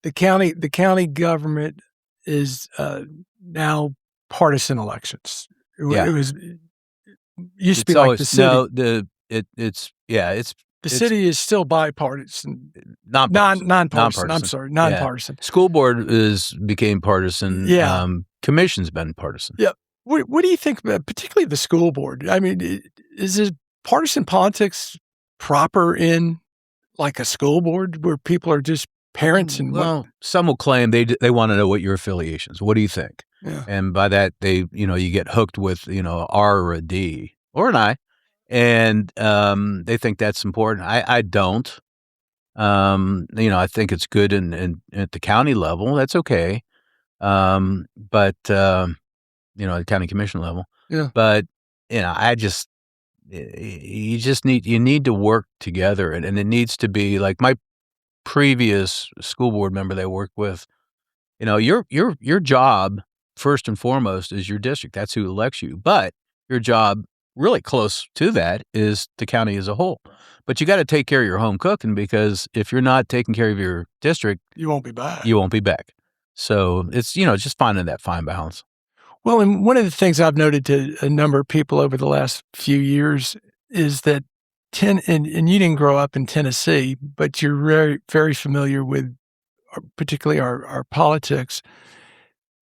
the county government is now partisan elections. It used to be like the city. No, the city is still bipartisan. Nonpartisan. I'm sorry, nonpartisan. Yeah. School board became partisan. Yeah. Commission's been partisan. Yeah. What do you think about, particularly the school board? Is it partisan politics proper in like a school board where people are just parents and Well, some will claim they want to know what your affiliations. What do you think? yeah. And by that, you get hooked with R or a D or an I, and they think that's important. I don't. I think it's good in at the county level. That's okay. But the county commission level. Yeah. But I just you need to work together, and it needs to be like my previous school board member that I worked with. Your job first and foremost is your district. That's who elects you. But your job really close to that is the county as a whole. But you got to take care of your home cooking, because if you're not taking care of your district, You won't be back. you won't be back. So it's just finding that fine balance. Well, and one of the things I've noted to a number of people over the last few years is that and you didn't grow up in Tennessee, but you're very, very familiar with particularly our politics.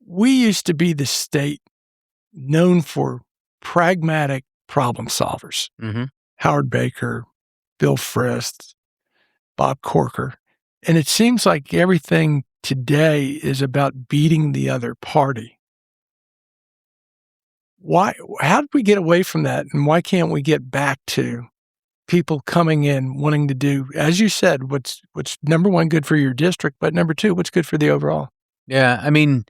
We used to be the state known for pragmatic problem solvers. Mm-hmm. Howard Baker, Bill Frist, Bob Corker. And it seems like everything today is about beating the other party. How did we get away from that? And why can't we get back to people coming in wanting to do, as you said, what's number one, good for your district, but number two, what's good for the overall? Yeah. To me,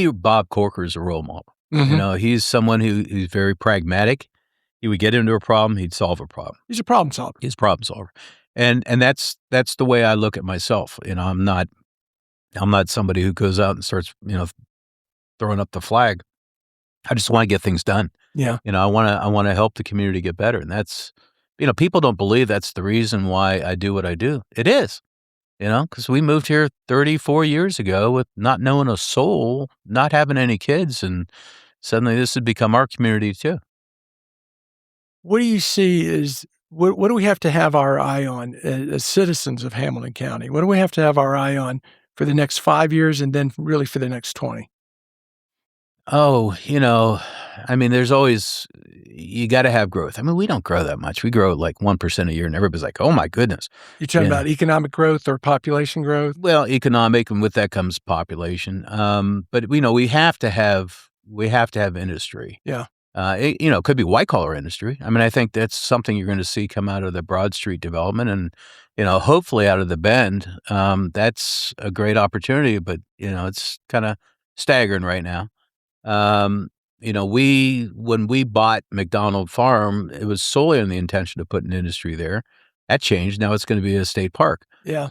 Bob Corker is a role model. Mm-hmm. He's someone who's very pragmatic. He would get into a problem, he'd solve a problem. He's a problem solver. He's a problem solver. And that's the way I look at myself. I'm not somebody who goes out and starts, throwing up the flag. I just want to get things done. Yeah. I want to help the community get better. And that's, people don't believe that's the reason why I do what I do. It is, because we moved here 34 years ago with not knowing a soul, not having any kids. And suddenly this has become our community too. What do you see is, what do we have to have our eye on as citizens of Hamilton County? What do we have to have our eye on for the next 5 years and then really for the next 20? Oh, there's always, you got to have growth. We don't grow that much. We grow like 1% a year, and everybody's like, oh my goodness. You're talking about economic growth or population growth? Well, economic, and with that comes population. But we have to have industry. Yeah. It could be white collar industry. I think that's something you're going to see come out of the Broad Street development, and hopefully out of the Bend. That's a great opportunity, but it's kind of staggering right now. When we bought McDonald Farm, it was solely on the intention to put an industry there. That changed. Now it's going to be a state park. Yeah.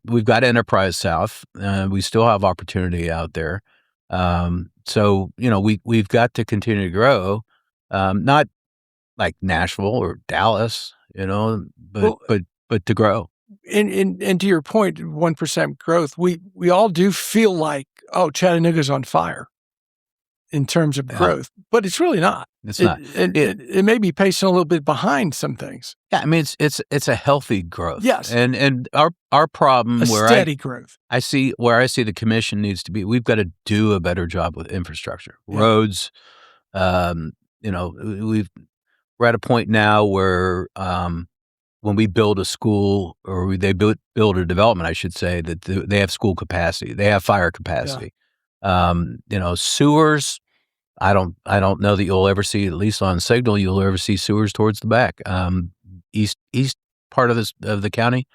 We've got Enterprise South. We still have opportunity out there. So we've got to continue to grow. Not like Nashville or Dallas, but to grow. And to your point, 1% growth, we all do feel like, oh, Chattanooga's on fire in terms of growth, but it's really not. It's not. It may be pacing a little bit behind some things. Yeah, it's a healthy growth. Yes, and our problem steady growth. I see the commission needs to be. We've got to do a better job with infrastructure, roads. We're at a point now where when we build a school, or they build a development, I should say, that they have school capacity, they have fire capacity. Yeah. Sewers. I don't know that you'll ever see, at least on Signal, you'll ever see sewers towards the back. East part of the county,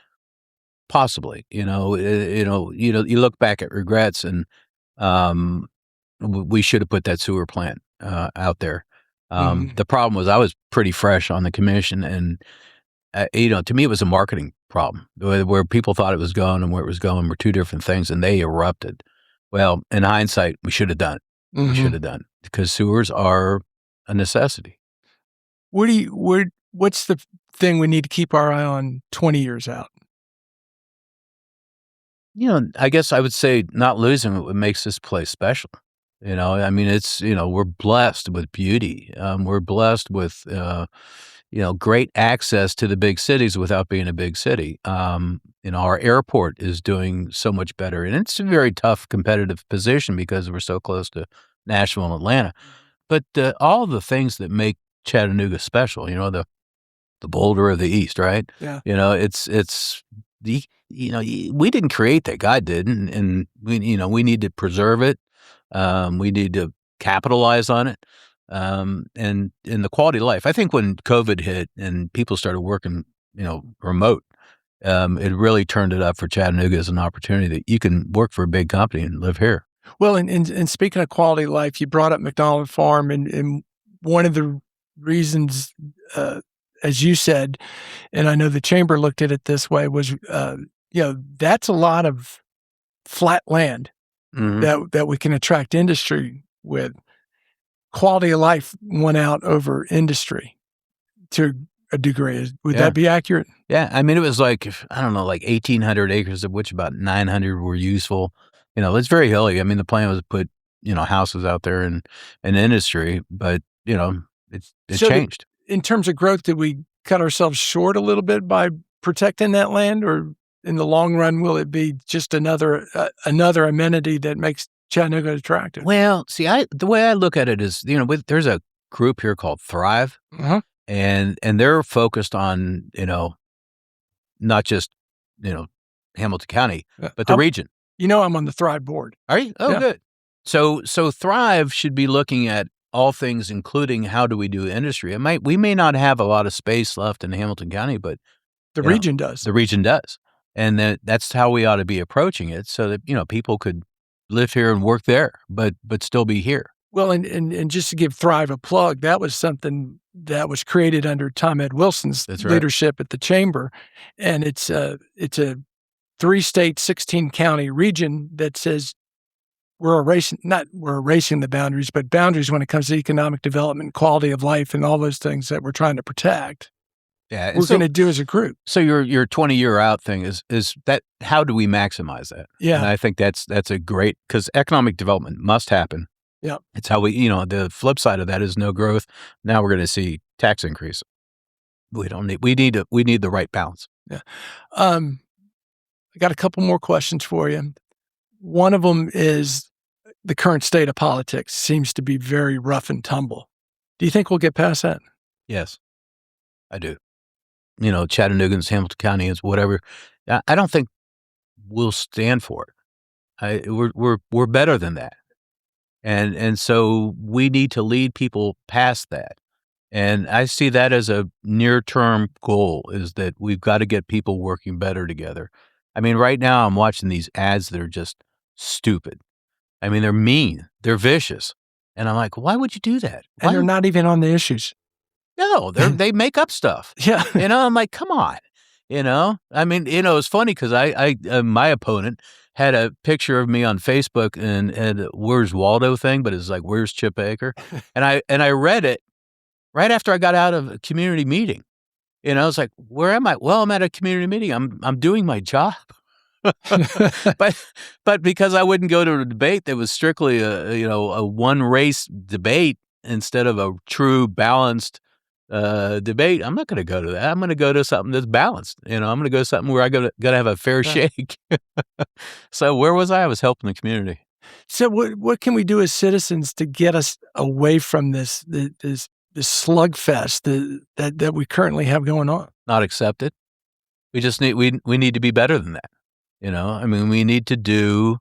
possibly. You look back at regrets, and we should have put that sewer plant out there. The problem was I was pretty fresh on the commission, and to me it was a marketing problem, where people thought it was going and where it was going were two different things, and they erupted. Well, in hindsight, we should have done it. We should have done, because sewers are a necessity. What's the thing we need to keep our eye on 20 years out? I guess I would say not losing what makes this place special. It's, we're blessed with beauty. We're blessed with, great access to the big cities without being a big city. Our airport is doing so much better, and it's a very tough competitive position because we're so close to Nashville and Atlanta. But all the things that make Chattanooga special, the the Boulder of the East, right? Yeah. It's we didn't create that, God did, and we need to preserve it. We need to capitalize on it, and in the quality of life. I think when COVID hit and people started working, remote, it really turned it up for Chattanooga as an opportunity that you can work for a big company and live here. Well, and speaking of quality of life, you brought up McDonald Farm, and one of the reasons, as you said, and I know the chamber looked at it this way, was that's a lot of flat land Mhm. that we can attract industry with. Quality of life won out over industry to a degree. Would Yeah. that be accurate? Yeah, I mean, it was like, I don't know, like 1,800 acres, of which about 900 were useful. It's very hilly. I mean, the plan was to put, houses out there and industry, but, it So, changed. in terms of growth, did we cut ourselves short a little bit by protecting that land, or in the long run, will it be just another amenity that makes Chattanooga attractive? Well, see, the way I look at it is, there's a group here called Thrive, Uh-huh. and they're focused on, not just, you know, Hamilton County, but the region. I'm on the Thrive board. Are you? Oh, Yeah. good. So Thrive should be looking at all things, including how do we do industry. We may not have a lot of space left in Hamilton County, but The you know, region does. the region does, and that's how we ought to be approaching it, so that people could live here and work there, but still be here. Well, and just to give Thrive a plug, that was something that was created under Tom Ed Wilson's That's right. leadership at the chamber, and it's a 3-state, 16-county region that says we're erasing the boundaries, but boundaries when it comes to economic development, quality of life, and all those things that we're trying to protect. Yeah, We're going to do as a group. So your 20-year out thing is that, how do we maximize that? Yeah. And I think that's a great, because economic development must happen. Yeah. It's how the flip side of that is no growth. Now we're going to see tax increase. We need the right balance. Yeah. I got a couple more questions for you. One of them is the current state of politics seems to be very rough and tumble. Do you think we'll get past that? Yes, I do. Chattanooga's, Hamilton County is whatever. I don't think we'll stand for it. We're better than that. And so we need to lead people past that. And I see that as a near-term goal, is that we've got to get people working better together. I mean, right now I'm watching these ads that are just stupid. I mean, they're mean, they're vicious. And I'm like, why would you do that? And they're not even on the issues. No, they make up stuff. Yeah. I'm like, come on. I mean, it's funny because I my opponent had a picture of me on Facebook and Where's Waldo thing, but it's like, where's Chip Baker? And I read it right after I got out of a community meeting. I was like, where am I? Well, I'm at a community meeting. I'm doing my job. but because I wouldn't go to a debate that was strictly a one race debate instead of a true balanced debate, I'm not going to go to that. I'm going to go to something that's balanced. I'm going to go to something where I got to have a fair shake. So where was I? I was helping the community. So what can we do as citizens to get us away from this slugfest that we currently have going on? Not accept it. We just need to be better than that. I mean, we need to do,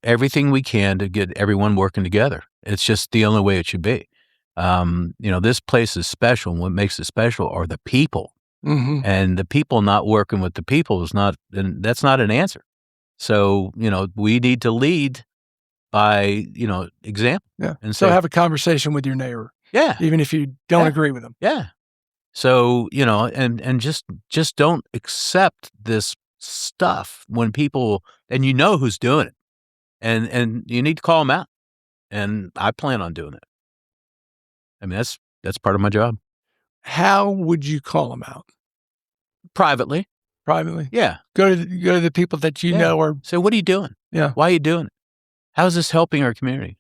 everything we can to get everyone working together. It's just the only way it should be. This place is special, and what makes it special are the people. Mm-hmm. And the people not working with the people that's not an answer. So, we need to lead by, example. Yeah. And so have a conversation with your neighbor. Yeah. Even if you don't agree with them. Yeah. So, and just don't accept this stuff when people, and who's doing it, and you need to call them out. And I plan on doing it. I mean, that's part of my job. How would you call them out? Privately. Yeah. Go to the people that you know are. So what are you doing? Yeah. Why are you doing it? How is this helping our community?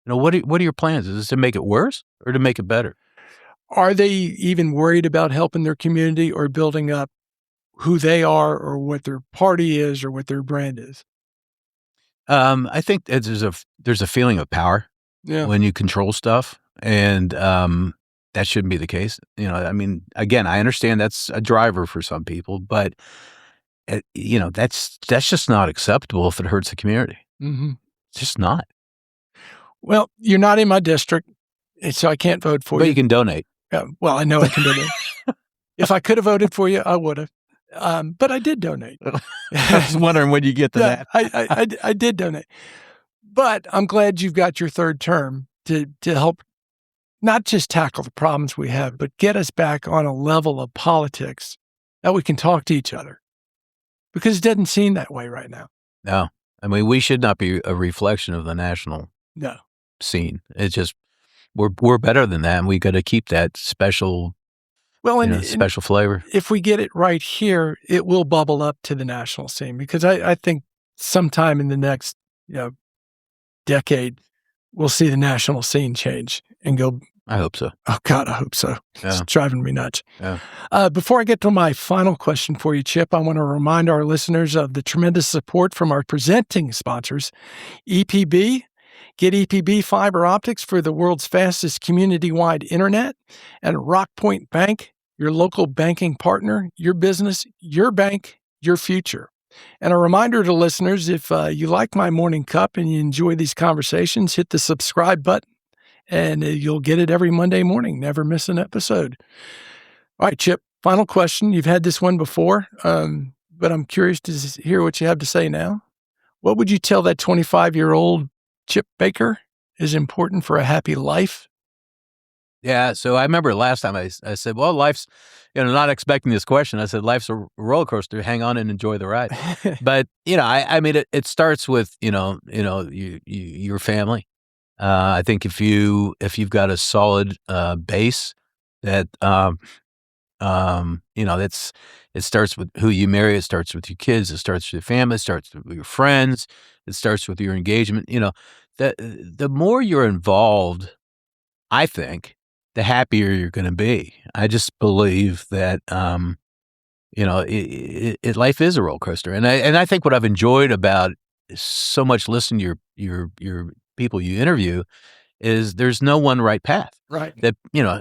What are your plans? Is this to make it worse or to make it better? Are they even worried about helping their community or building up who they are or what their party is or what their brand is? I think there's a feeling of power when you control stuff, and that shouldn't be the case. I mean, again, I understand that's a driver for some people, but that's just not acceptable if it hurts the community. Mm-hmm. It's just not. Well, you're not in my district, and so I can't vote for you. But you can donate. Well, I know I can donate. If I could have voted for you, I would have. But I did donate. I was wondering when you get to that. I did donate. But I'm glad you've got your third term to help not just tackle the problems we have, but get us back on a level of politics that we can talk to each other. Because it doesn't seem that way right now. No. I mean, we should not be a reflection of the national scene. It's just we're better than that, and we got to keep that special special flavor. If we get it right here, it will bubble up to the national scene, because I think sometime in the next decade, we'll see the national scene change and go. I hope so. Oh, God, I hope so. Yeah. It's driving me nuts. Yeah. Before I get to my final question for you, Chip, I want to remind our listeners of the tremendous support from our presenting sponsors, EPB. Get EPB fiber optics for the world's fastest community-wide internet, and Rockpoint Bank, your local banking partner, your business, your bank, your future. And a reminder to listeners, if you like my morning cup and you enjoy these conversations, hit the subscribe button, and you'll get it every Monday morning. Never miss an episode. All right, Chip, final question. You've had this one before, but I'm curious to hear what you have to say now. What would you tell that 25-year-old Chip Baker is important for a happy life? Yeah, so I remember last time I said, well, life's, not expecting this question. I said, life's a roller coaster. Hang on and enjoy the ride. But, I mean, it starts with, your family. I think if you've got a solid base that, it starts with who you marry. It starts with your kids. It starts with your family. It starts with your friends. It starts with your engagement. The more you're involved, I think, the happier you're going to be. I just believe that, life is a roller coaster. And I think what I've enjoyed about so much listening to your people you interview is there's no one right path. Right. That,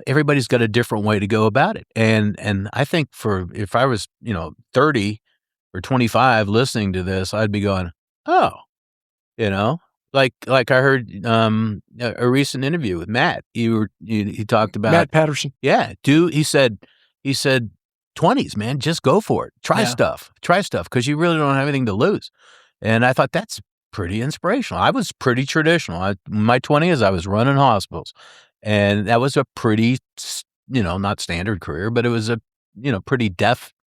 everybody's got a different way to go about it. And I think if I was, 30 or 25 listening to this, I'd be going, oh, like I heard a recent interview with Matt. He talked about Matt Patterson. Yeah, dude. He said 20s, man, just go for it. Try stuff because you really don't have anything to lose. And I thought that's pretty inspirational. I was pretty traditional. In my 20s, I was running hospitals, and that was a pretty, not standard career, but it was a, pretty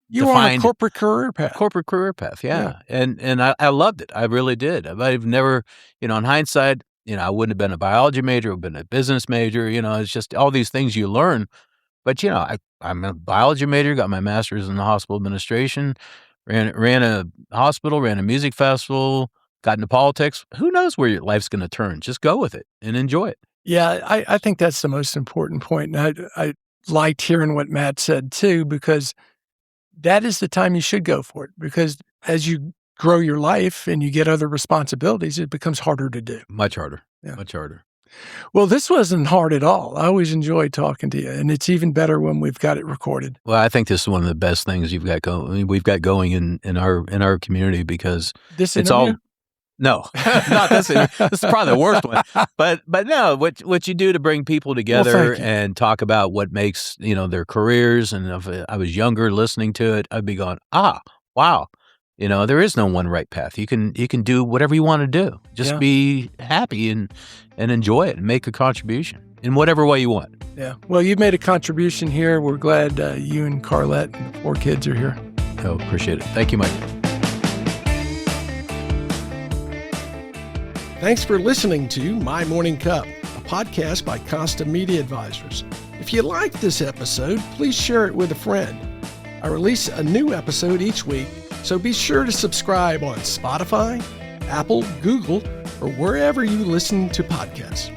You were on a corporate career path. Corporate career path, yeah. And I loved it. I really did. I've never, in hindsight, I wouldn't have been a biology major, I would have been a business major. It's just all these things you learn. But, I'm a biology major, got my master's in hospital administration, ran a hospital, ran a music festival, got into politics. Who knows where your life's going to turn? Just go with it and enjoy it. Yeah, I think that's the most important point. And I liked hearing what Matt said, too, because that is the time you should go for it, because as you grow your life and you get other responsibilities, it becomes harder to do. Much harder. Yeah. Much harder. Well, this wasn't hard at all. I always enjoy talking to you, and it's even better when we've got it recorded. Well, I think this is one of the best things we've got going in our community, because this it's interview? all. No, not this. This is probably the worst one. But no, what you do to bring people together and talk about what makes their careers. And if I was younger listening to it, I'd be going, wow, there is no one right path. You can do whatever you want to do. Just be happy and enjoy it and make a contribution in whatever way you want. Yeah. Well, you've made a contribution here. We're glad you and Carlette and the 4 kids are here. Oh, appreciate it. Thank you, Mike. Thanks for listening to My Morning Cup, a podcast by Consta Media Advisors. If you liked this episode, please share it with a friend. I release a new episode each week, so be sure to subscribe on Spotify, Apple, Google, or wherever you listen to podcasts.